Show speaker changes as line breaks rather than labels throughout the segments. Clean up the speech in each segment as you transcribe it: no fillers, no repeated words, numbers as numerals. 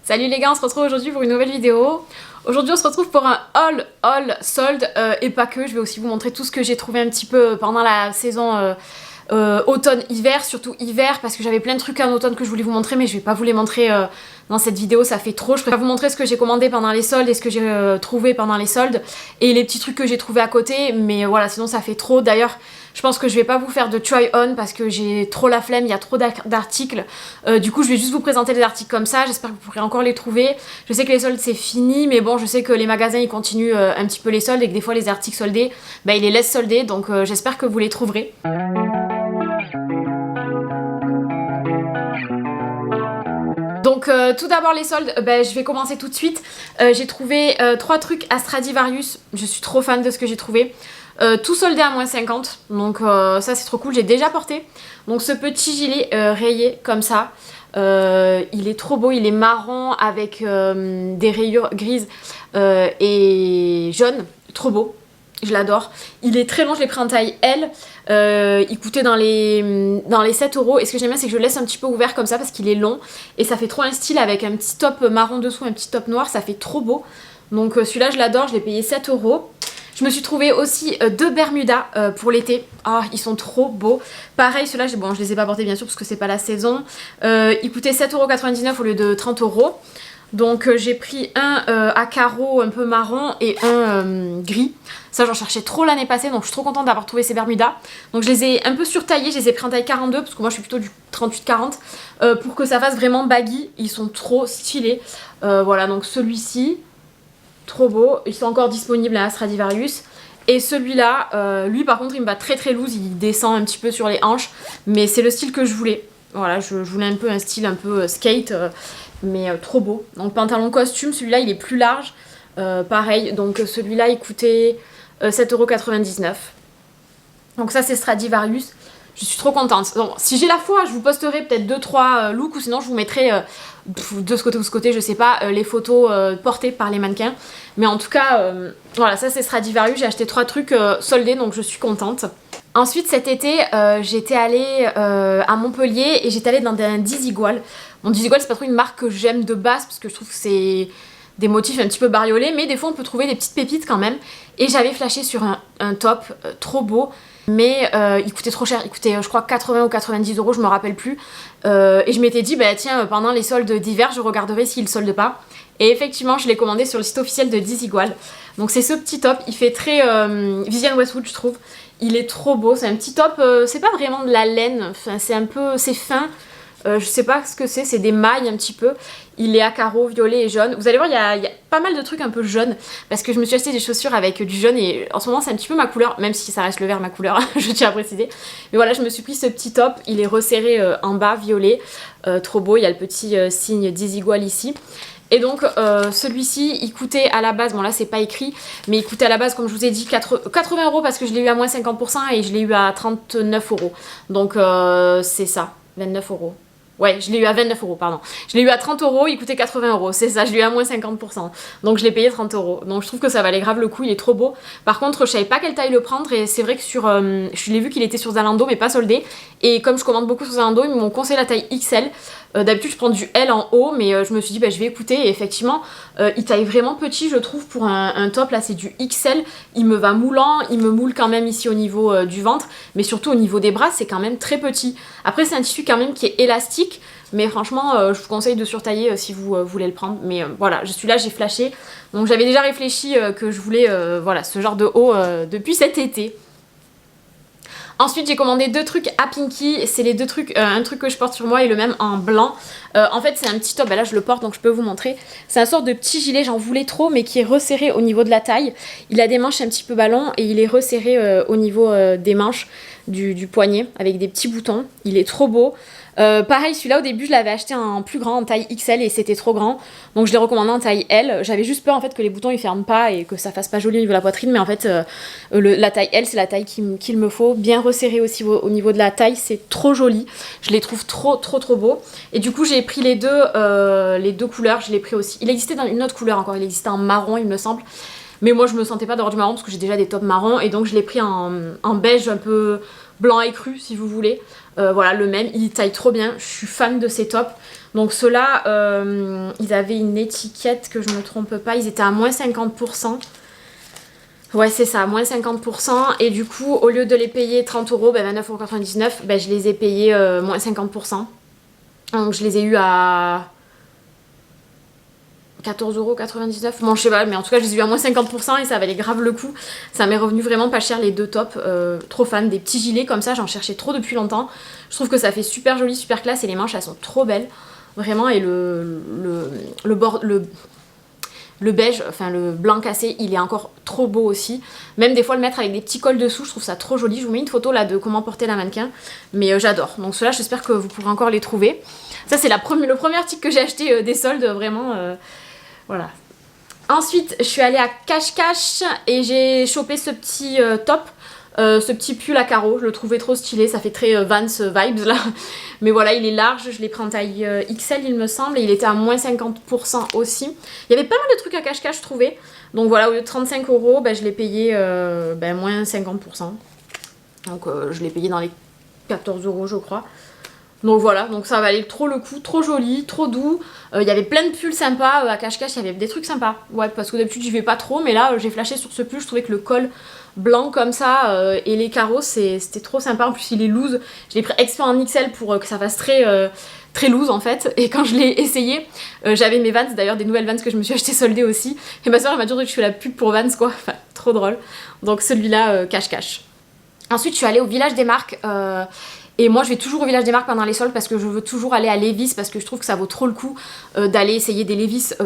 Salut les gars, on se retrouve aujourd'hui pour une nouvelle vidéo. Aujourd'hui on se retrouve pour un haul solde et pas que. Je vais aussi vous montrer tout ce que j'ai trouvé un petit peu pendant la saison automne-hiver, surtout hiver parce que j'avais plein de trucs en automne que je voulais vous montrer mais je vais pas vous les montrer dans cette vidéo, ça fait trop. Je préfère vous montrer ce que j'ai commandé pendant les soldes et ce que j'ai trouvé pendant les soldes et les petits trucs que j'ai trouvé à côté, mais voilà, sinon ça fait trop. D'ailleurs je pense que je vais pas vous faire de try on parce que j'ai trop la flemme, il y a trop d'articles. Du coup je vais juste vous présenter les articles comme ça, j'espère que vous pourrez encore les trouver. Je sais que les soldes c'est fini, mais bon je sais que les magasins ils continuent un petit peu les soldes et que des fois les articles soldés, bah, ils les laissent solder, donc j'espère que vous les trouverez. Donc tout d'abord les soldes, je vais commencer tout de suite. J'ai trouvé 3 trucs à Stradivarius, je suis trop fan de ce que j'ai trouvé. Tout soldé à moins 50, donc ça c'est trop cool, j'ai déjà porté. Donc ce petit gilet rayé comme ça, il est trop beau, il est marron avec des rayures grises et jaunes, trop beau. Je l'adore. Il est très long, je l'ai pris en taille L. Il coûtait dans les 7 €. Et ce que j'aime bien, c'est que je le laisse un petit peu ouvert comme ça parce qu'il est long. Et ça fait trop un style avec un petit top marron dessous, un petit top noir. Ça fait trop beau. Donc celui-là, je l'adore. Je l'ai payé 7 €. Je me suis trouvé aussi 2 Bermudas pour l'été. Ah, ils sont trop beaux. Pareil, ceux-là, bon, je les ai pas portés bien sûr parce que c'est pas la saison. Ils coûtaient 7,99 € au lieu de 30 €. Donc j'ai pris un à carreaux un peu marron et un gris. Ça j'en cherchais trop l'année passée, donc je suis trop contente d'avoir trouvé ces Bermudas. Donc je les ai un peu surtaillés, je les ai pris en taille 42 parce que moi je suis plutôt du 38-40 pour que ça fasse vraiment baggy. Ils sont trop stylés. Voilà, donc celui-ci, trop beau. Ils sont encore disponibles à Stradivarius. Et celui-là, lui par contre il me va très très loose, il descend un petit peu sur les hanches. Mais c'est le style que je voulais. Voilà, je voulais un peu un style un peu skate. Mais trop beau. Donc pantalon costume, celui-là il est plus large, pareil, donc celui-là il coûtait 7,99 €. Donc ça c'est Stradivarius, je suis trop contente. Donc, si j'ai la foi, je vous posterai peut-être 2-3 looks ou sinon je vous mettrai de ce côté ou ce côté, je sais pas, les photos portées par les mannequins. Mais en tout cas, voilà, ça c'est Stradivarius, j'ai acheté 3 trucs soldés donc je suis contente. Ensuite cet été, j'étais allée à Montpellier et j'étais allée dans un Desigual. Bon, Desigual c'est pas trop une marque que j'aime de base parce que je trouve que c'est des motifs un petit peu bariolés, mais des fois on peut trouver des petites pépites quand même. Et j'avais flashé sur un top trop beau, mais il coûtait trop cher, il coûtait je crois 80 ou 90 €, je me rappelle plus. Et je m'étais dit, bah tiens, pendant les soldes d'hiver, je regarderai s'il solde pas. Et effectivement, je l'ai commandé sur le site officiel de Desigual. Donc c'est ce petit top, il fait très Vivienne Westwood je trouve. Il est trop beau, c'est un petit top, c'est pas vraiment de la laine, enfin, c'est fin. Je sais pas ce que c'est des mailles un petit peu. Il est à carreaux violet et jaune. Vous allez voir, il y a pas mal de trucs un peu jaunes parce que je me suis acheté des chaussures avec du jaune et en ce moment c'est un petit peu ma couleur, même si ça reste le vert ma couleur, je tiens à préciser. Mais voilà, je me suis pris ce petit top, il est resserré en bas violet, trop beau, il y a le petit signe Desigual ici. Et donc celui-ci il coûtait à la base, bon là c'est pas écrit, mais il coûtait à la base comme je vous ai dit 80 € parce que je l'ai eu à moins 50% et je l'ai eu à 39 €. Donc c'est ça, 29 €. Ouais, je l'ai eu à 29 €, pardon. Je l'ai eu à 30 €, il coûtait 80 €, c'est ça, je l'ai eu à moins 50%. Donc je l'ai payé 30 €. Donc je trouve que ça valait grave le coup, il est trop beau. Par contre, je savais pas quelle taille le prendre et c'est vrai que sur... je l'ai vu qu'il était sur Zalando mais pas soldé. Et comme je commande beaucoup sur Zalando, ils m'ont conseillé la taille XL. D'habitude je prends du L en haut, mais je me suis dit bah, je vais écouter et effectivement il taille vraiment petit je trouve pour un top. Là c'est du XL, il me va moulant, il me moule quand même ici au niveau du ventre, mais surtout au niveau des bras c'est quand même très petit. Après c'est un tissu quand même qui est élastique, mais franchement je vous conseille de surtailler si vous voulez le prendre. Mais voilà, je suis là, j'ai flashé, donc j'avais déjà réfléchi que je voulais voilà, ce genre de haut depuis cet été. Ensuite j'ai commandé 2 trucs à Pinky, c'est les 2 trucs, un truc que je porte sur moi et le même en blanc. En fait c'est un petit top, là je le porte donc je peux vous montrer. C'est un sort de petit gilet, j'en voulais trop mais qui est resserré au niveau de la taille. Il a des manches un petit peu ballon et il est resserré au niveau des manches du poignet avec des petits boutons. Il est trop beau. Pareil, celui-là au début je l'avais acheté en plus grand, en taille XL et c'était trop grand, donc je l'ai recommandé en taille L. J'avais juste peur en fait que les boutons ils ferment pas et que ça fasse pas joli au niveau de la poitrine, mais en fait la taille L c'est la taille qu'il me faut, bien resserré aussi au niveau de la taille, c'est trop joli, je les trouve trop beaux. Et du coup j'ai pris les deux couleurs, je l'ai pris aussi, il existait dans une autre couleur encore, il existait en marron il me semble. Mais moi je me sentais pas d'avoir du marron parce que j'ai déjà des tops marrons et donc je l'ai pris en beige un peu blanc écru si vous voulez. Voilà, le même, il taille trop bien, je suis fan de ces tops. Donc ceux-là, ils avaient une étiquette que je me trompe pas, ils étaient à moins 50%. Ouais, c'est ça, moins 50%. Et du coup, au lieu de les payer 30 €, ben 29,99 €, ben je les ai payés moins 50%. Donc je les ai eu à 14,99 €. Bon, je sais pas, mais en tout cas, je les ai eu à moins 50% et ça valait grave le coup. Ça m'est revenu vraiment pas cher les deux tops. Trop fan. Des petits gilets comme ça, j'en cherchais trop depuis longtemps. Je trouve que ça fait super joli, super classe et les manches, elles sont trop belles. Vraiment, et le beige, enfin le blanc cassé, il est encore trop beau aussi. Même des fois le mettre avec des petits cols dessous, je trouve ça trop joli. Je vous mets une photo là de comment porter la mannequin. Mais j'adore. Donc ceux-là, j'espère que vous pourrez encore les trouver. Ça, c'est le premier article que j'ai acheté des soldes, vraiment. Voilà. Ensuite, je suis allée à Cache-Cache et j'ai chopé ce petit top. Ce petit pull à carreaux, je le trouvais trop stylé, ça fait très Vans vibes là. Mais voilà, il est large, je l'ai pris en taille XL il me semble, et il était à moins 50% aussi. Il y avait pas mal de trucs à cache-cache je trouvais. Donc voilà, au lieu de 35 €, ben, je l'ai payé moins 50%. Donc je l'ai payé dans les 14 € je crois. Donc voilà, donc ça valait trop le coup, trop joli, trop doux. Il y avait plein de pulls sympas à cache-cache, il y avait des trucs sympas. Ouais, parce que d'habitude j'y vais pas trop, mais là j'ai flashé sur ce pull, je trouvais que le col blanc comme ça et les carreaux c'était trop sympa. En plus il est loose, je l'ai pris exprès en XL pour que ça fasse très loose en fait. Et quand je l'ai essayé, j'avais mes Vans, d'ailleurs des nouvelles Vans que je me suis acheté soldées aussi. Et ma soeur elle m'a toujours dit que je fais la pub pour Vans quoi, enfin trop drôle. Donc celui-là cache-cache. Ensuite je suis allée au Village des Marques. Et moi je vais toujours au Village des Marques pendant les soldes parce que je veux toujours aller à Levi's parce que je trouve que ça vaut trop le coup d'aller essayer des Levi's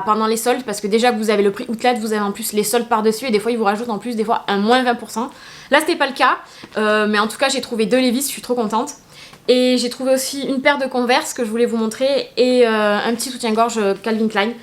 pendant les soldes, parce que déjà que vous avez le prix outlet, vous avez en plus les soldes par dessus et des fois ils vous rajoutent en plus des fois un moins 20%. Là c'était pas le cas, mais en tout cas j'ai trouvé deux Levi's, je suis trop contente. Et j'ai trouvé aussi une paire de Converse que je voulais vous montrer et un petit soutien-gorge Calvin Klein.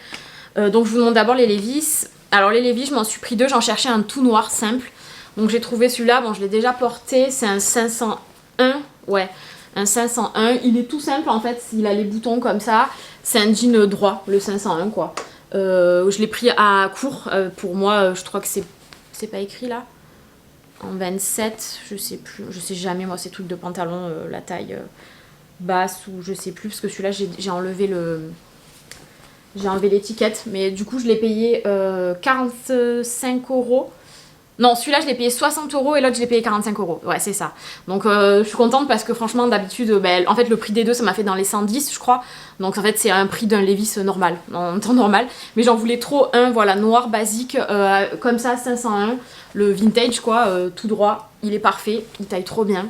Donc je vous montre d'abord les Levi's. Alors les Levi's je m'en suis pris deux, j'en cherchais un tout noir simple. Donc j'ai trouvé celui-là, bon je l'ai déjà porté, c'est un 501, ouais, un 501, il est tout simple en fait, il a les boutons comme ça, c'est un jean droit, le 501 quoi. Je l'ai pris à court, pour moi je crois que c'est pas écrit là, en 27, je sais plus, je sais jamais moi ces trucs de pantalon, la taille basse ou je sais plus, parce que celui-là j'ai enlevé l'étiquette, mais du coup je l'ai payé 45 €. Non, celui-là je l'ai payé 60 € et l'autre je l'ai payé 45 €. Ouais, c'est ça. Donc je suis contente parce que franchement, d'habitude, en fait, le prix des deux ça m'a fait dans les 110, je crois. Donc en fait, c'est un prix d'un Levi's normal, en temps normal. Mais j'en voulais trop un, voilà, noir basique, comme ça, 501, le vintage quoi, tout droit. Il est parfait, il taille trop bien.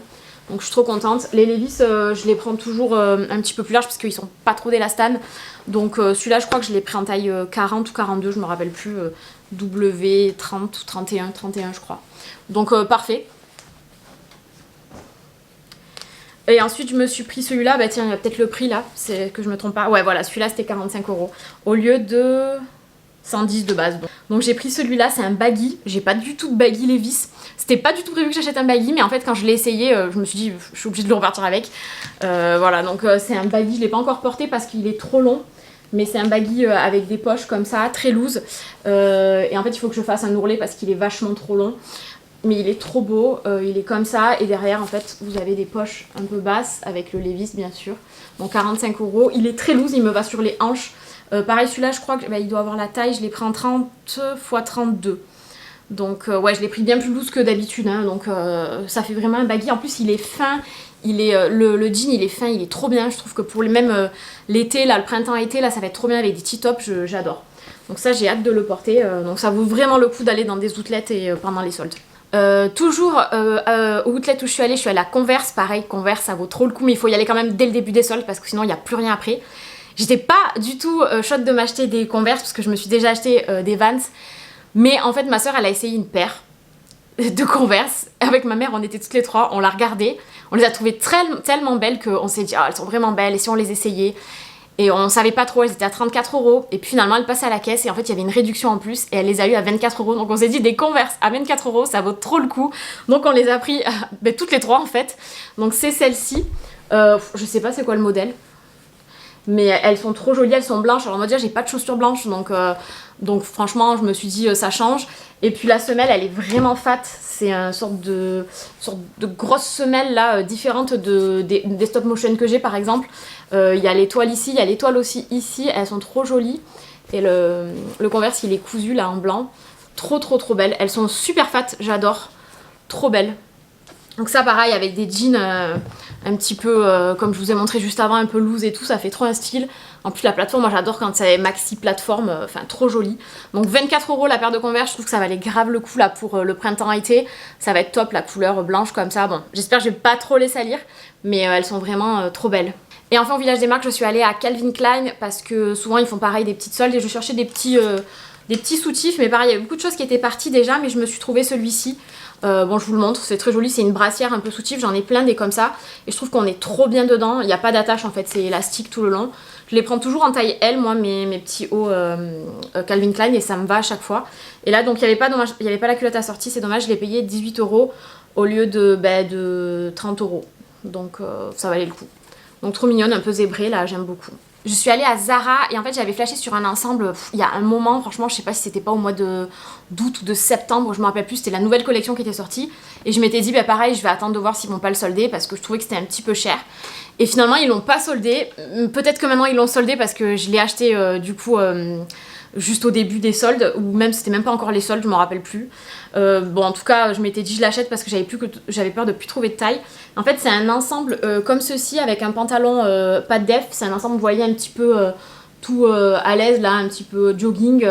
Donc je suis trop contente. Les Levi's, je les prends toujours un petit peu plus larges parce qu'ils sont pas trop d'élastane. Donc celui-là, je crois que je l'ai pris en taille 40 ou 42, je me rappelle plus. W30 ou 31 je crois. Donc parfait. Et ensuite je me suis pris celui-là, bah tiens il y a peut-être le prix là, c'est que je me trompe pas. Ouais voilà, celui-là c'était 45 € au lieu de 110 de base. Donc j'ai pris celui-là, c'est un baggy, j'ai pas du tout de baggy Levi's. C'était pas du tout prévu que j'achète un baggy, mais en fait quand je l'ai essayé, je me suis dit je suis obligée de le repartir avec. Voilà, donc c'est un baggy, je l'ai pas encore porté parce qu'il est trop long. Mais c'est un baggy avec des poches comme ça, très loose. Et en fait, il faut que je fasse un ourlet parce qu'il est vachement trop long. Mais il est trop beau, il est comme ça. Et derrière, en fait, vous avez des poches un peu basses avec le Levi's, bien sûr. Donc 45 €. Il est très loose, il me va sur les hanches. Pareil, celui-là, je crois qu'il doit avoir la taille. Je l'ai pris en 30 x 32. Donc ouais, je l'ai pris bien plus loose que d'habitude. Hein, donc ça fait vraiment un baggy. En plus, il est fin. Le jean il est fin, il est trop bien. Je trouve que pour même l'été, là, le printemps-été, là ça va être trop bien avec des petits tops, j'adore. Donc ça j'ai hâte de le porter, donc ça vaut vraiment le coup d'aller dans des outlets et pendant les soldes. Toujours au outlet où je suis allée à Converse, pareil, Converse ça vaut trop le coup, mais il faut y aller quand même dès le début des soldes parce que sinon il n'y a plus rien après. J'étais pas du tout chaude de m'acheter des Converse parce que je me suis déjà acheté des Vans, mais en fait ma soeur elle a essayé une paire de Converse. Avec ma mère, on était toutes les trois, on l'a regardé, on les a trouvées tellement belles qu'on s'est dit, ah, elles sont vraiment belles, et si on les essayait? Et on savait pas trop, elles étaient à 34 €, et puis finalement elles passaient à la caisse, et en fait il y avait une réduction en plus, et elle les a eu à 24 €, donc on s'est dit, des Converse à 24 €, ça vaut trop le coup, donc on les a pris, toutes les trois en fait, donc c'est celle-ci, je sais pas c'est quoi le modèle, Mais elles sont trop jolies, elles sont blanches. Alors on va dire j'ai pas de chaussures blanches, donc franchement je me suis dit ça change. Et puis la semelle elle est vraiment fat, c'est une sorte de grosse semelle là, différente des stop motion que j'ai par exemple. Il y a l'étoile ici, il y a l'étoile aussi ici, elles sont trop jolies. Et le Converse il est cousu là en blanc, trop belles. Elles sont super fat, j'adore, trop belles. Donc ça pareil avec des jeans un petit peu comme je vous ai montré juste avant, un peu loose et tout, ça fait trop un style. En plus la plateforme, moi j'adore quand c'est maxi plateforme, enfin trop joli. Donc 24 € la paire de Converse, je trouve que ça valait grave le coup là pour le printemps-été. Ça va être top, la couleur blanche comme ça. Bon, j'espère que je vais pas trop les salir, mais elles sont vraiment trop belles. Et enfin au village des marques, je suis allée à Calvin Klein parce que souvent ils font pareil des petites soldes et je cherchais des petits soutifs, mais pareil il y avait beaucoup de choses qui étaient parties déjà, mais je me suis trouvé celui-ci. Bon je vous le montre, c'est très joli, c'est une brassière un peu soutif, j'en ai plein des comme ça et je trouve qu'on est trop bien dedans, il n'y a pas d'attache en fait, c'est élastique tout le long. Je les prends toujours en taille L, moi mes petits hauts Calvin Klein, et ça me va à chaque fois. Et là donc il n'y avait pas la culotte assortie, c'est dommage, je l'ai payé 18 € au lieu de 30 €, donc ça valait le coup. Donc trop mignonne, un peu zébrée là, j'aime beaucoup. Je suis allée à Zara et en fait j'avais flashé sur un ensemble il y a un moment, franchement je sais pas si c'était pas au mois d'août ou de septembre, je me rappelle plus, c'était la nouvelle collection qui était sortie et je m'étais dit bah pareil je vais attendre de voir s'ils vont pas le solder parce que je trouvais que c'était un petit peu cher et finalement ils l'ont pas soldé, peut-être que maintenant ils l'ont soldé parce que je l'ai acheté du coup juste au début des soldes, ou même c'était même pas encore les soldes, je m'en rappelle plus. Bon en tout cas je m'étais dit je l'achète parce que j'avais peur de plus trouver de taille. En fait c'est un ensemble comme ceci avec un pantalon pas de def, c'est un ensemble vous voyez un petit peu tout à l'aise là, un petit peu jogging.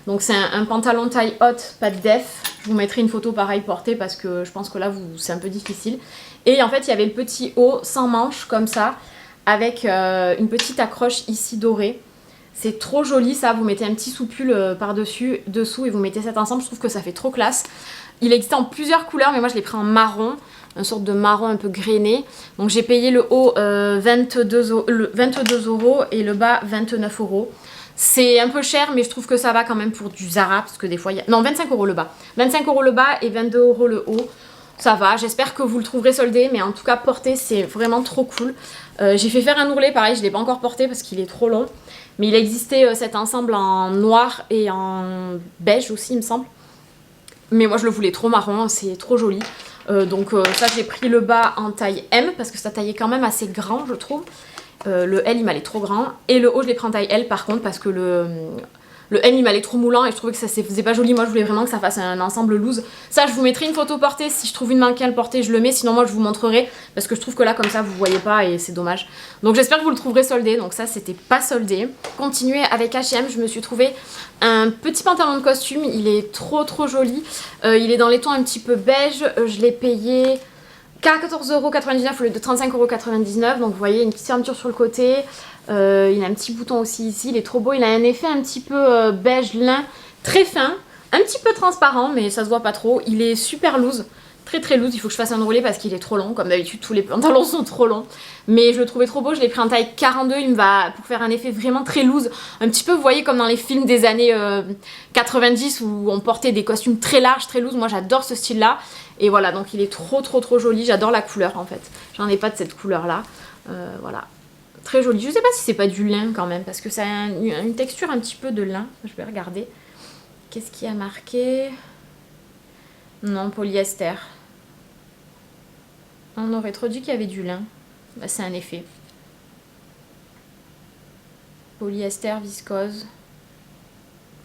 Donc c'est un pantalon taille haute, pas de def. Je vous mettrai une photo pareil portée parce que je pense que là c'est un peu difficile. Et en fait il y avait le petit haut sans manches comme ça, avec une petite accroche ici dorée. C'est trop joli ça, vous mettez un petit soupule par-dessus, dessous et vous mettez cet ensemble, je trouve que ça fait trop classe. Il existe en plusieurs couleurs mais moi je l'ai pris en marron, une sorte de marron un peu grainé. Donc j'ai payé le haut 22 € et le bas 29 €. C'est un peu cher mais je trouve que ça va quand même pour du Zara parce que des fois il y a... Non 25 € le bas. 25 € le bas et 22 € le haut. Ça va, j'espère que vous le trouverez soldé, mais en tout cas porté c'est vraiment trop cool. J'ai fait faire un ourlet, pareil je ne l'ai pas encore porté parce qu'il est trop long. Mais il existait cet ensemble en noir et en beige aussi il me semble. Mais moi je le voulais trop marron, c'est trop joli. Donc ça j'ai pris le bas en taille M parce que ça taillait quand même assez grand je trouve. Le L il m'allait trop grand. Et le haut je l'ai pris en taille L par contre parce que le M il m'allait trop moulant et je trouvais que ça faisait pas joli. Moi je voulais vraiment que ça fasse un ensemble loose. Ça je vous mettrai une photo portée, si je trouve une mannequin le porter je le mets, sinon moi je vous montrerai parce que je trouve que là comme ça vous voyez pas et c'est dommage. Donc j'espère que vous le trouverez soldé, donc ça c'était pas soldé. Continuer avec H&M, je me suis trouvé un petit pantalon de costume, il est trop joli. Il est dans les tons un petit peu beige, je l'ai payé 14,99 € au lieu de 35,99 €, donc vous voyez une petite fermeture sur le côté. Il a un petit bouton aussi ici, il est trop beau, il a un effet un petit peu beige lin, très fin, un petit peu transparent mais ça se voit pas trop, il est super loose, très loose, il faut que je fasse un roulé parce qu'il est trop long, comme d'habitude tous les pantalons sont trop longs, mais je le trouvais trop beau, je l'ai pris en taille 42, il me va pour faire un effet vraiment très loose, un petit peu vous voyez comme dans les films des années 90 où on portait des costumes très larges, très loose, moi j'adore ce style là, et voilà donc il est trop joli, j'adore la couleur en fait, j'en ai pas de cette couleur là, voilà. Très joli. Je sais pas si c'est pas du lin quand même, parce que ça a une texture un petit peu de lin. Je vais regarder. Qu'est-ce qui a marqué? Non, polyester. On aurait trop dit qu'il y avait du lin. Bah, c'est un effet. Polyester, viscose.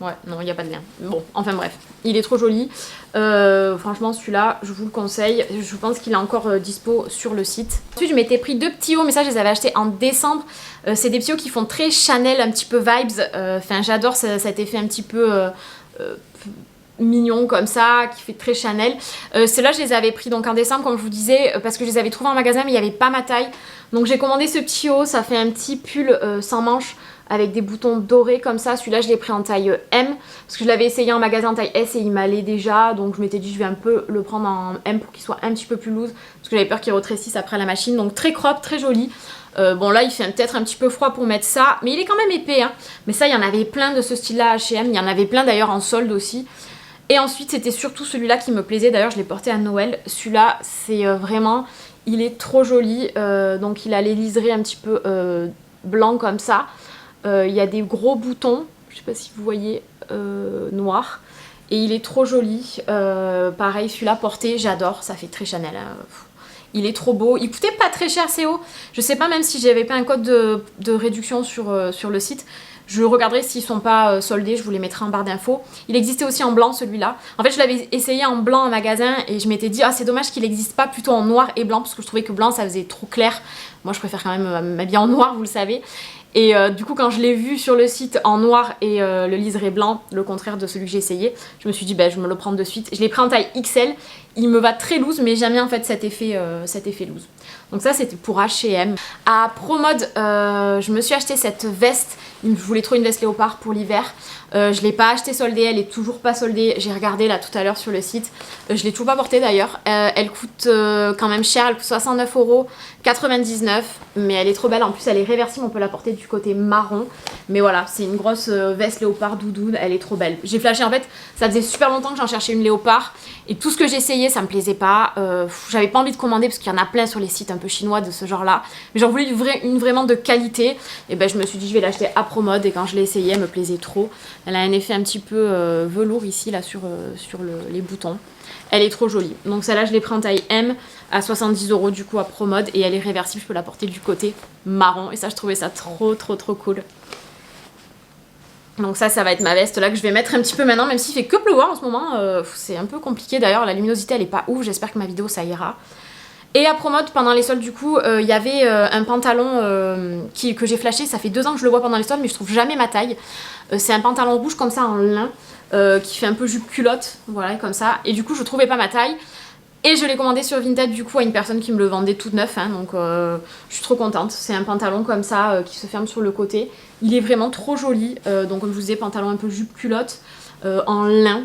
Ouais, non, il n'y a pas de lien. Bon, enfin bref, il est trop joli. Franchement, celui-là, je vous le conseille. Je pense qu'il est encore dispo sur le site. Ensuite, je m'étais pris deux petits hauts, mais ça, je les avais achetés en décembre. C'est des petits hauts qui font très Chanel, un petit peu vibes. Enfin, j'adore cet effet un petit peu mignon comme ça, qui fait très Chanel. Ceux-là, je les avais pris donc en décembre, comme je vous disais, parce que je les avais trouvés en magasin, mais il n'y avait pas ma taille. Donc, j'ai commandé ce petit haut. Ça fait un petit pull sans manches, avec des boutons dorés comme ça. Celui-là je l'ai pris en taille M parce que je l'avais essayé en magasin en taille S et il m'allait déjà, donc je m'étais dit je vais un peu le prendre en M pour qu'il soit un petit peu plus loose parce que j'avais peur qu'il rétrécisse après la machine. Donc très crop, très joli. Bon là il fait peut-être un petit peu froid pour mettre ça, mais il est quand même épais hein. Mais ça il y en avait plein de ce style là H&M, il y en avait plein d'ailleurs en solde aussi. Et ensuite c'était surtout celui-là qui me plaisait, d'ailleurs je l'ai porté à Noël. Celui-là c'est vraiment, il est trop joli, donc il a les liserés un petit peu blanc comme ça. Il y a des gros boutons, je sais pas si vous voyez, noirs. Et il est trop joli. Pareil, celui-là porté, j'adore, ça fait très Chanel. Hein. Il est trop beau. Il coûtait pas très cher, CO. Je sais pas même si j'avais pas un code de réduction sur le site. Je regarderai s'ils sont pas soldés, je vous les mettrai en barre d'infos. Il existait aussi en blanc celui-là. En fait je l'avais essayé en blanc en magasin et je m'étais dit ah c'est dommage qu'il n'existe pas plutôt en noir et blanc parce que je trouvais que blanc ça faisait trop clair. Moi je préfère quand même m'habiller en noir, vous le savez. Et du coup quand je l'ai vu sur le site en noir et le liseré blanc, le contraire de celui que j'ai essayé, je me suis dit bah je me le prends de suite. Je l'ai pris en taille XL, il me va très loose mais j'aime bien en fait cet effet loose. Donc ça c'était pour H&M. À Promode, je me suis acheté cette veste. Je voulais trop une veste léopard pour l'hiver. Je l'ai pas achetée soldée, elle est toujours pas soldée. J'ai regardé là tout à l'heure sur le site. Je l'ai toujours pas portée d'ailleurs. Elle coûte quand même cher, elle coûte 69,99 €. Mais elle est trop belle, en plus elle est réversible, on peut la porter du côté marron. Mais voilà, c'est une grosse veste léopard doudoune, elle est trop belle. J'ai flashé en fait, ça faisait super longtemps que j'en cherchais une léopard. Et tout ce que j'essayais, ça me plaisait pas. J'avais pas envie de commander parce qu'il y en a plein sur les sites un peu chinois de ce genre là. Mais j'en voulais une vraiment de qualité. Et ben je me suis dit je vais l'acheter à Promode et quand je l'ai essayé elle me plaisait trop. Elle a un effet un petit peu velours ici là sur les boutons. Elle est trop jolie. Donc celle-là je l'ai pris en taille M à 70 € du coup à Promode et elle est réversible, je peux la porter du côté marron et ça je trouvais ça trop cool. Donc ça va être ma veste là que je vais mettre un petit peu maintenant, même s'il fait que pleuvoir en ce moment, c'est un peu compliqué d'ailleurs, la luminosité elle est pas ouf, j'espère que ma vidéo ça ira. Et à Promode, pendant les soldes du coup, il y avait un pantalon que j'ai flashé, ça fait 2 ans que je le vois pendant les soldes mais je trouve jamais ma taille. C'est un pantalon rouge comme ça en lin, qui fait un peu jupe culotte, voilà comme ça, et du coup je trouvais pas ma taille. Et je l'ai commandé sur Vinted du coup à une personne qui me le vendait tout neuf, hein, donc je suis trop contente. C'est un pantalon comme ça qui se ferme sur le côté. Il est vraiment trop joli, donc comme je vous disais, pantalon un peu jupe culotte en lin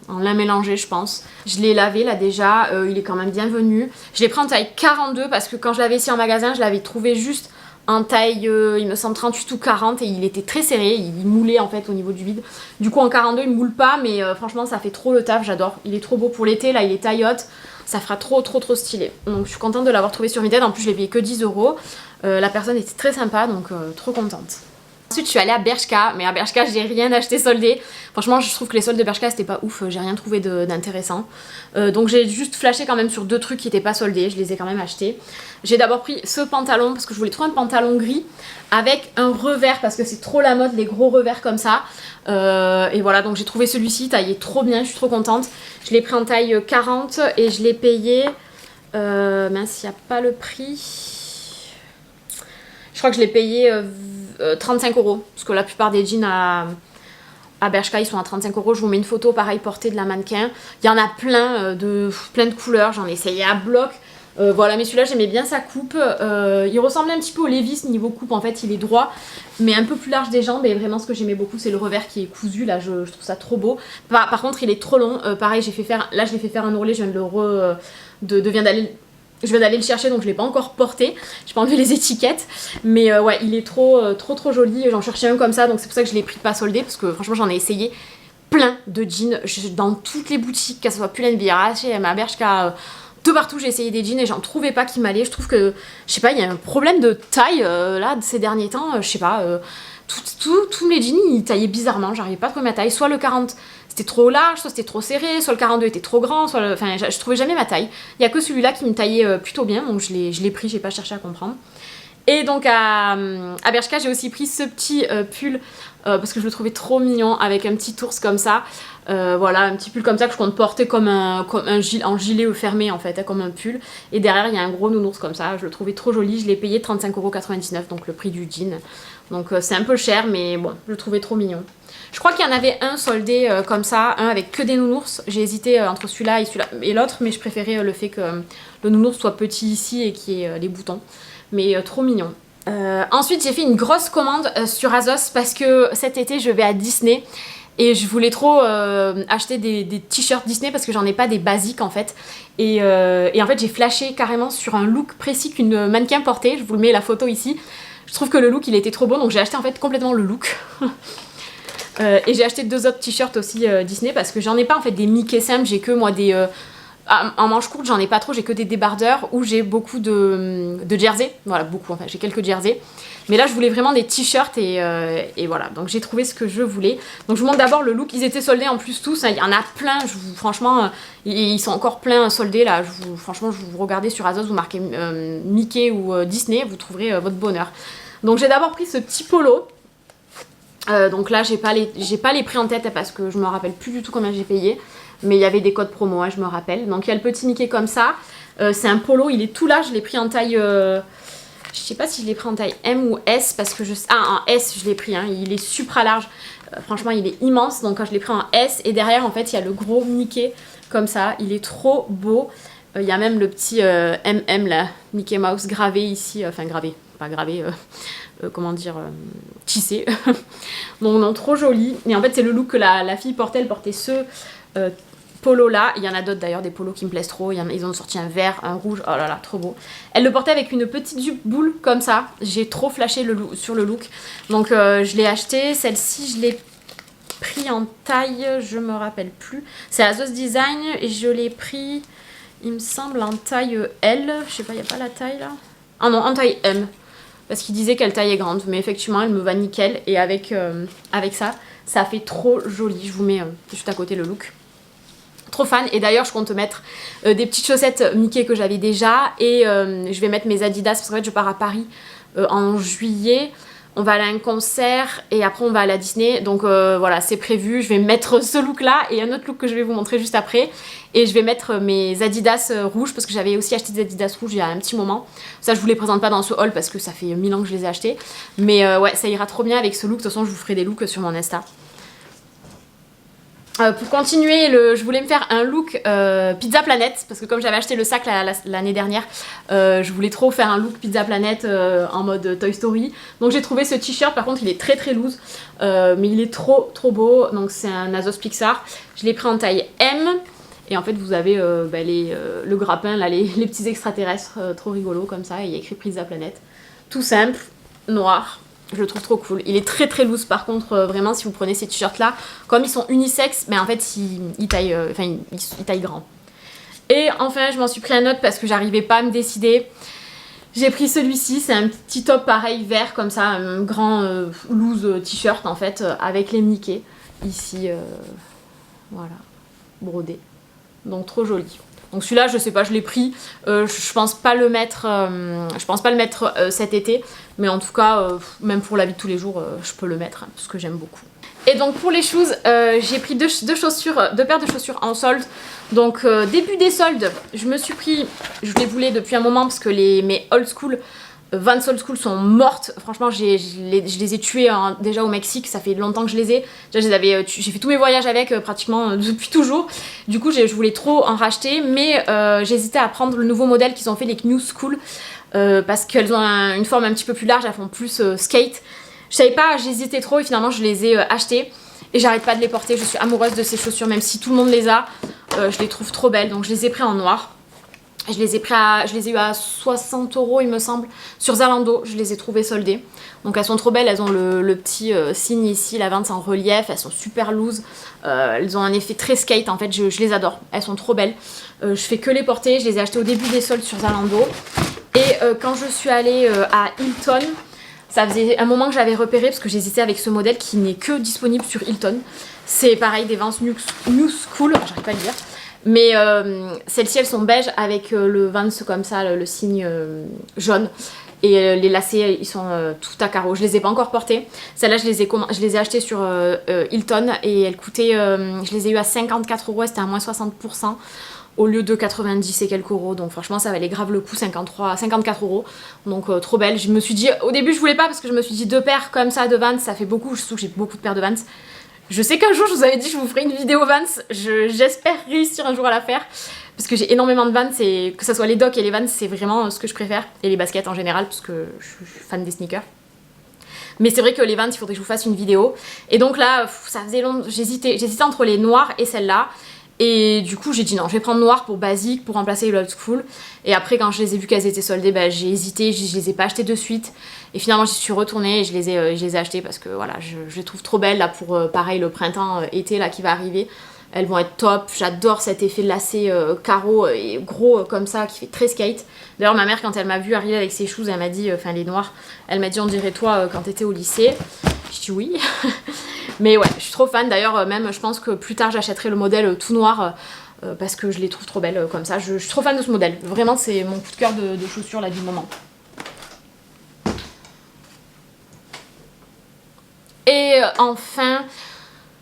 mélangé je pense. Je l'ai lavé là déjà, il est quand même bienvenu. Je l'ai pris en taille 42 parce que quand je l'avais ici en magasin, je l'avais trouvé juste en taille, il me semble 38 ou 40 et il était très serré, il moulait en fait au niveau du vide. Du coup en 42 il moule pas mais franchement ça fait trop le taf, j'adore. Il est trop beau pour l'été, là il est taille haute, ça fera trop stylé. Donc je suis contente de l'avoir trouvé sur Vinted, en plus je l'ai payé que 10 €. La personne était très sympa donc trop contente. Ensuite je suis allée à Bershka, mais à Bershka j'ai rien acheté soldé. Franchement je trouve que les soldes de Bershka c'était pas ouf, j'ai rien trouvé d'intéressant. Donc j'ai juste flashé quand même sur 2 trucs qui étaient pas soldés, je les ai quand même achetés. J'ai d'abord pris ce pantalon parce que je voulais trouver un pantalon gris avec un revers parce que c'est trop la mode les gros revers comme ça. Et voilà, donc j'ai trouvé celui-ci taillé trop bien, je suis trop contente. Je l'ai pris en taille 40 et je l'ai payé, mince il n'y a pas le prix. Je crois que je l'ai payé 35 €, parce que la plupart des jeans à Bershka ils sont à 35 €. Je vous mets une photo pareil portée de la mannequin. Il y en a plein de couleurs, j'en ai essayé à bloc. Voilà, mais celui-là j'aimais bien sa coupe. Il ressemblait un petit peu au Levi's niveau coupe, en fait il est droit mais un peu plus large des jambes, et vraiment ce que j'aimais beaucoup c'est le revers qui est cousu là, je trouve ça trop beau. Par contre il est trop long, pareil j'ai fait faire, là je l'ai fait faire un ourlet, je viens d'aller le chercher donc je l'ai pas encore porté, j'ai pas enlevé les étiquettes, mais ouais il est trop joli, j'en cherchais un comme ça donc c'est pour ça que je l'ai pris pas soldé parce que franchement j'en ai essayé plein de jeans dans toutes les boutiques, que ce soit Pull&Bear, H&M, Bershka, de partout j'ai essayé des jeans et j'en trouvais pas qui m'allaient. Je trouve que, je sais pas, il y a un problème de taille là ces derniers temps, je sais pas, tous mes jeans ils taillaient bizarrement, j'arrivais pas à trouver ma taille, soit le 40 c'était trop large, soit c'était trop serré, soit le 42 était trop grand, soit enfin je trouvais jamais ma taille. Il y a que celui-là qui me taillait plutôt bien donc je l'ai pris, j'ai pas cherché à comprendre. Et donc à Bershka j'ai aussi pris ce petit pull parce que je le trouvais trop mignon avec un petit ours comme ça. Voilà, un petit pull comme ça que je compte porter comme un gilet fermé en fait, hein, comme un pull. Et derrière il y a un gros nounours comme ça, je le trouvais trop joli, je l'ai payé 35,99 €, donc le prix du jean. Donc c'est un peu cher mais bon, je le trouvais trop mignon. Je crois qu'il y en avait un soldé comme ça, un avec que des nounours. J'ai hésité entre celui-là et l'autre, mais je préférais le fait que le nounours soit petit ici et qu'il y ait les boutons. Mais trop mignon. Ensuite j'ai fait une grosse commande sur Azos parce que cet été je vais à Disney et je voulais trop acheter des t-shirts Disney parce que j'en ai pas des basiques en fait. Et en fait j'ai flashé carrément sur un look précis qu'une mannequin portait, je vous le mets la photo ici. Je trouve que le look il était trop beau donc j'ai acheté en fait complètement le look. Et j'ai acheté 2 autres t-shirts aussi Disney parce que j'en ai pas en fait des Mickey simples, j'ai que moi des... en manche courte j'en ai pas trop, j'ai que des débardeurs où j'ai beaucoup de jerseys, voilà beaucoup enfin j'ai quelques jerseys. Mais là je voulais vraiment des t-shirts et voilà, donc j'ai trouvé ce que je voulais. Donc je vous montre d'abord le look, ils étaient soldés en plus tous, il y en a plein, franchement ils sont encore plein soldés là, franchement vous regardez sur ASOS, vous marquez Mickey ou Disney, vous trouverez votre bonheur. Donc j'ai d'abord pris ce petit polo. Donc là j'ai pas les prix en tête parce que je me rappelle plus du tout combien j'ai payé. Mais il y avait des codes promo, hein, je me rappelle. Donc il y a le petit Mickey comme ça. C'est un polo, il est tout large, je l'ai pris en taille... je sais pas si je l'ai pris en taille M ou S parce que en S je l'ai pris, hein, il est supra large. Franchement il est immense, donc je l'ai pris en S. Et derrière en fait il y a le gros Mickey comme ça, il est trop beau. Il y a même le petit MM là, Mickey Mouse gravé ici, enfin gravé, pas gravé... comment dire, tissé. Donc non, trop joli. Et en fait c'est le look que la fille portait, elle portait ce polo là. Il y en a d'autres d'ailleurs, des polos qui me plaisent trop. Ils ont sorti un vert, un rouge, oh là là, trop beau. Elle le portait avec une petite jupe boule comme ça. J'ai trop flashé sur le look. Donc je l'ai acheté, celle-ci je l'ai pris en taille, je me rappelle plus. C'est ASOS Design et je l'ai pris, il me semble, en taille L. Je sais pas, il n'y a pas la taille là. Ah non, en taille M. Parce qu'il disait qu'elle taille est grande, mais effectivement elle me va nickel. Et avec ça, ça fait trop joli. Je vous mets juste à côté le look. Trop fan. Et d'ailleurs je compte mettre des petites chaussettes Mickey que j'avais déjà. Et je vais mettre mes Adidas, parce qu'en fait je pars à Paris en juillet. On va aller à un concert et après on va aller à Disney. Donc voilà, c'est prévu. Je vais mettre ce look là et un autre look que je vais vous montrer juste après. Et je vais mettre mes Adidas rouges parce que j'avais aussi acheté des Adidas rouges il y a un petit moment. Ça je vous les présente pas dans ce haul parce que ça fait 1000 ans que je les ai achetés. Mais ouais, ça ira trop bien avec ce look. De toute façon je vous ferai des looks sur mon Insta. Pour continuer, je voulais me faire un look Pizza Planet parce que comme j'avais acheté le sac l'année dernière, je voulais trop faire un look Pizza Planet en mode Toy Story. Donc j'ai trouvé ce t-shirt, par contre il est très très loose, mais il est trop beau. Donc c'est un ASOS Pixar. Je l'ai pris en taille M. Et en fait vous avez le grappin, là, les petits extraterrestres trop rigolos comme ça. Et il y a écrit Pizza Planet. Tout simple, noir. Je le trouve trop cool. Il est très très loose par contre, vraiment si vous prenez ces t-shirts là, comme ils sont unisexes, mais en fait ils taillent grand. Et enfin je m'en suis pris un autre parce que j'arrivais pas à me décider. J'ai pris celui-ci, c'est un petit top pareil vert comme ça, un grand loose t-shirt en fait, avec les Mickey ici, voilà, brodé. Donc trop joli. Donc celui-là, je sais pas, je l'ai pris. Je pense pas le mettre, cet été, mais en tout cas, même pour la vie de tous les jours, je peux le mettre hein, parce que j'aime beaucoup. Et donc pour les shoes, j'ai pris deux paires de chaussures en solde. Donc début des soldes, je me suis pris, je les voulais depuis un moment parce que mes old school Vans Old School sont mortes. Franchement, je les ai tuées hein, déjà au Mexique. Ça fait longtemps que je les ai. Déjà, j'ai fait tous mes voyages avec pratiquement depuis toujours. Du coup, je voulais trop en racheter. Mais j'hésitais à prendre le nouveau modèle qu'ils ont fait, les New School. Parce qu'elles ont une forme un petit peu plus large. Elles font plus skate. Je savais pas, j'hésitais trop et finalement, je les ai achetées. Et j'arrête pas de les porter. Je suis amoureuse de ces chaussures, même si tout le monde les a. Je les trouve trop belles. Donc, je les ai pris en noir. Je les ai eu à 60 € il me semble, sur Zalando, je les ai trouvées soldées. Donc elles sont trop belles, elles ont le petit signe ici, la Vans en relief, elles sont super loose, elles ont un effet très skate en fait, je les adore, elles sont trop belles. Je fais que les porter, je les ai achetées au début des soldes sur Zalando. Et quand je suis allée à Hilton, ça faisait un moment que j'avais repéré parce que j'hésitais avec ce modèle qui n'est que disponible sur Hilton. C'est pareil, des Vans New School, j'arrive pas à le dire. Mais celles-ci elles sont beiges avec le Vans comme ça, le signe jaune. Et les lacets ils sont tout à carreaux. Je les ai pas encore portés. Celles-là je les ai achetées sur Hilton et elles coûtaient, je les ai eu à 54 €, c'était à moins 60% au lieu de 90 et quelques euros. Donc franchement ça valait grave le coup, 54 €. Donc trop belle. Je me suis dit, au début je voulais pas parce que je me suis dit 2 paires comme ça de Vans ça fait beaucoup. Je trouve que j'ai beaucoup de paires de Vans. Je sais qu'un jour je vous avais dit que je vous ferai une vidéo Vans, j'espère réussir un jour à la faire parce que j'ai énormément de Vans et que ce soit les docks et les Vans c'est vraiment ce que je préfère et les baskets en général parce que je suis fan des sneakers. Mais c'est vrai que les Vans il faudrait que je vous fasse une vidéo et donc là ça faisait longtemps, j'hésitais entre les noirs et celle-là. Et du coup j'ai dit non, je vais prendre noir pour basique, pour remplacer le old school. Et après quand je les ai vues qu'elles étaient soldées, bah, j'ai hésité, je les ai pas achetées de suite. Et finalement j'y suis retournée et je les ai achetées parce que voilà, je les trouve trop belles là pour pareil le printemps, été là qui va arriver. elles vont être top. J'adore cet effet lacet carreau et gros comme ça qui fait très skate. D'ailleurs ma mère quand elle m'a vu arriver avec ses shoes, elle m'a dit, enfin les noirs, elle m'a dit on dirait toi quand t'étais au lycée. Je dis oui. Mais ouais, je suis trop fan. D'ailleurs même je pense que plus tard j'achèterai le modèle tout noir parce que je les trouve trop belles comme ça. Je suis trop fan de ce modèle. Vraiment c'est mon coup de cœur de chaussures là du moment. Et enfin,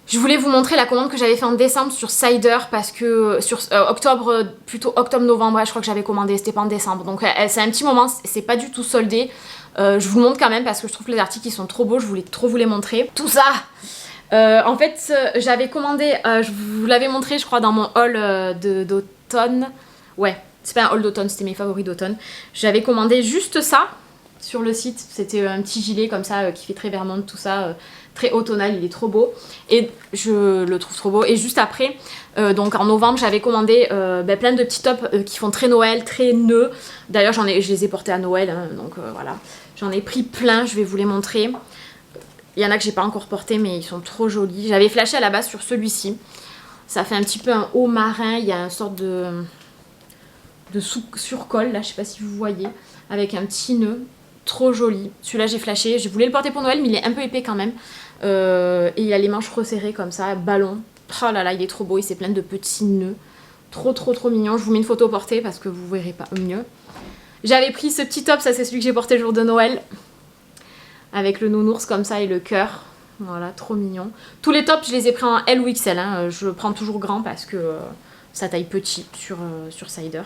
je voulais vous montrer la commande que j'avais fait en décembre sur Cider parce que sur octobre, plutôt octobre-novembre, je crois que j'avais commandé, c'était pas en décembre. Donc c'est un petit moment, c'est pas du tout soldé. Je vous le montre quand même parce que je trouve que les articles ils sont trop beaux, je voulais trop vous les montrer. Tout ça en fait, j'avais commandé, je vous l'avais montré je crois dans mon haul d'automne. Ouais, c'est pas un haul d'automne, c'était mes favoris d'automne. J'avais commandé juste ça sur le site, c'était un petit gilet comme ça qui fait très Vermont, tout ça, très automnal, il est trop beau et je le trouve trop beau. Et juste après, donc en novembre, j'avais commandé plein de petits tops qui font très Noël, très nœuds. D'ailleurs je les ai portés à Noël, hein, donc voilà, j'en ai pris plein, je vais vous les montrer. Il y en a que j'ai pas encore porté mais ils sont trop jolis. J'avais flashé à la base sur celui-ci, ça fait un petit peu un haut marin, il y a une sorte de surcol là, je sais pas si vous voyez, avec un petit nœud. Trop joli. Celui-là j'ai flashé. Je voulais le porter pour Noël mais il est un peu épais quand même. Et il a les manches resserrées comme ça, ballon. Oh là là, il est trop beau, il s'est plein de petits nœuds. Trop mignon. Je vous mets une photo portée parce que vous verrez pas mieux. J'avais pris ce petit top, ça c'est celui que j'ai porté le jour de Noël. Avec le nounours comme ça et le cœur. Voilà, trop mignon. Tous les tops je les ai pris en L ou XL. Hein. Je prends toujours grand parce que ça taille petit sur Cider.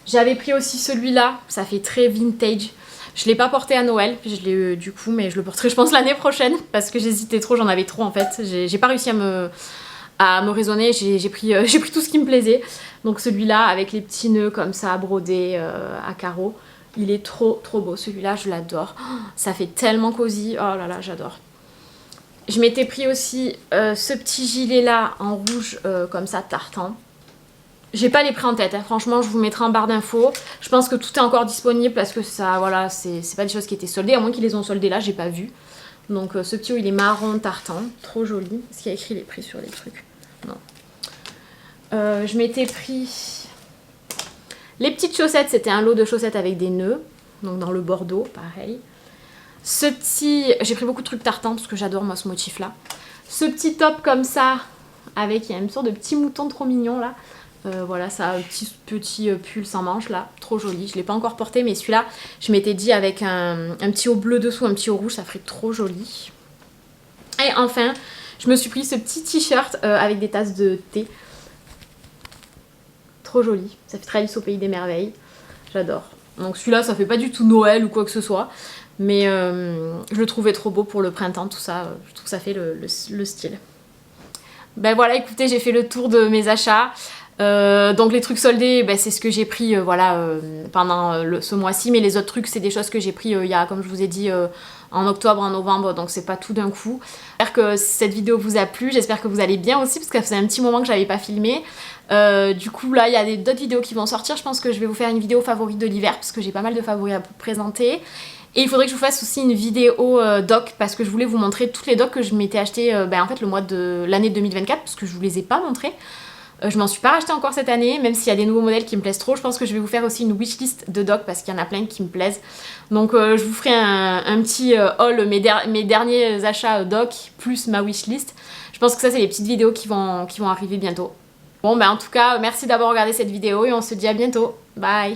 J'avais pris aussi celui-là, ça fait très vintage. Je ne l'ai pas porté à Noël, je l'ai du coup, mais je le porterai je pense l'année prochaine parce que j'hésitais trop, j'en avais trop en fait. J'ai pas réussi à me raisonner, j'ai pris tout ce qui me plaisait. Donc celui-là avec les petits nœuds comme ça brodés à carreaux, il est trop beau. Celui-là, je l'adore. Oh, ça fait tellement cosy, oh là là, j'adore. Je m'étais pris aussi ce petit gilet-là en rouge comme ça, tartan. J'ai pas les prix en tête, hein. Franchement je vous mettrai en barre d'infos. Je pense que tout est encore disponible parce que ça, voilà, c'est pas des choses qui étaient soldées, à moins qu'ils les ont soldées là, j'ai pas vu. Donc ce petit haut il est marron tartan, trop joli. Est-ce qu'il y a écrit les prix sur les trucs? Non. Je m'étais pris les petites chaussettes, c'était un lot de chaussettes avec des nœuds, donc dans le bordeaux, pareil. Ce petit, j'ai pris beaucoup de trucs tartan parce que j'adore moi ce motif là. Ce petit top comme ça, avec il y a une sorte de petit mouton trop mignon là. Voilà, ça a un petit pull sans manches là, trop joli. Je l'ai pas encore porté mais celui-là, je m'étais dit avec un petit haut bleu dessous, un petit haut rouge, ça ferait trop joli. Et enfin, je me suis pris ce petit t-shirt avec des tasses de thé. Trop joli, ça fait très Alice au pays des merveilles. J'adore. Donc celui-là, ça fait pas du tout Noël ou quoi que ce soit. Mais je le trouvais trop beau pour le printemps, tout ça. Je trouve que ça fait le style. Ben voilà, écoutez, j'ai fait le tour de mes achats. Donc les trucs soldés, ben, c'est ce que j'ai pris pendant ce mois-ci, mais les autres trucs c'est des choses que j'ai pris il y a, comme je vous ai dit, en octobre, en novembre, donc c'est pas tout d'un coup. J'espère que cette vidéo vous a plu, j'espère que vous allez bien aussi parce que ça faisait un petit moment que j'avais pas filmé. Du coup là il y a d'autres vidéos qui vont sortir, je pense que je vais vous faire une vidéo favorite de l'hiver parce que j'ai pas mal de favoris à vous présenter. Et il faudrait que je vous fasse aussi une vidéo doc parce que je voulais vous montrer toutes les docs que je m'étais acheté en fait le mois de l'année 2024 parce que je vous les ai pas montrées. Je m'en suis pas racheté encore cette année, même s'il y a des nouveaux modèles qui me plaisent trop. Je pense que je vais vous faire aussi une wishlist de docs parce qu'il y en a plein qui me plaisent. Donc je vous ferai un petit haul, mes derniers achats docs plus ma wishlist. Je pense que ça c'est les petites vidéos qui vont arriver bientôt. Bon ben en tout cas, merci d'avoir regardé cette vidéo et on se dit à bientôt. Bye!